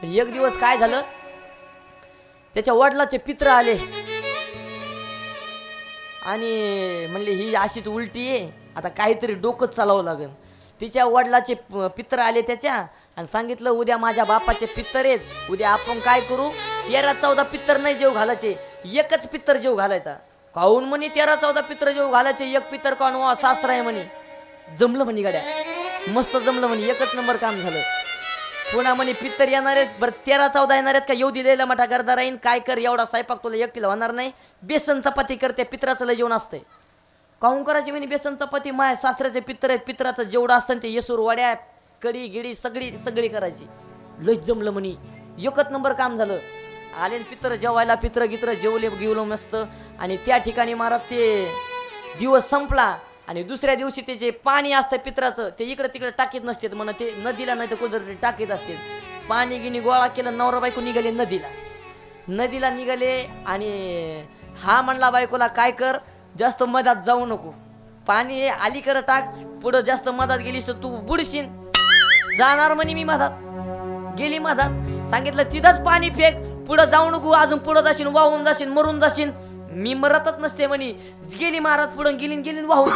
एक दिवस काय झालं, त्याच्या वडिलाचे पित्र आले आणि म्हणले ही अशीच उलटी आहे, आता काहीतरी डोकंच चालावं लागेल. तिच्या वडिलाचे पित्र आले त्याच्या आणि सांगितलं उद्या माझ्या बापाचे पित्तर आहेत, उद्या आपण काय करू, 13-14 पित्तर नाही जेव घालायचे, एकच पित्तर जेव घालायचा. काहून म्हणे 13-14 पित्तर जेव घालायचे, एक पित्तर काहून वा शास्त्र आहे म्हणे. जमलं म्हणे गाड्या, मस्त जमलं म्हणे, एकच नंबर काम झालं. पुन्हा म्हणे पित्तर येणार आहेत, बरं 13-14 येणार आहेत का, येऊ दिलेला मोठा गर्दा राहीन, काय कर एवढा स्वयंपाक तुला एकटीला होणार नाही, बेसन चपाती करते, पित्राचं लय जेवण असतंय. काहून करायची म्हणे बेसन चपाती, माय सासऱ्याचे पित्र आहेत, पित्राचं जेवढं असतं ते येसूर वड्या कडी गिडी सगळी करायची. लय जमलं म्हणे, एकच नंबर काम झालं. आले पित्र जेवायला, पित्र गित्र जेवले घेवलं मस्त. आणि त्या ठिकाणी महाराज ते दिवस संपला आणि दुसऱ्या दिवशी ते जे पाणी असतं पित्राचं ते इकडे तिकडे टाकीत नसते, म्हणा ते नदीला नाही तर कुठं टाकीत असते. पाणी गिनी गोळा केलं, नवरा बायको निघाले नदीला निघाले आणि हा म्हणला बायकोला काय कर, जास्त मधात जाऊ नको, पाणी अलीकडे टाक, पुढं जास्त मधात गेलीस तू बुडशीन. जाणार म्हणे मी मधात, गेली मधात, सांगितलं तिथंच पाणी फेक, पुढं जाऊ नको, अजून पुढं जाशील, वाहून जाशील, मरून जाशील. मी मरतच नसते म्हणे, गेली महाराज पुढं गेली वाहून.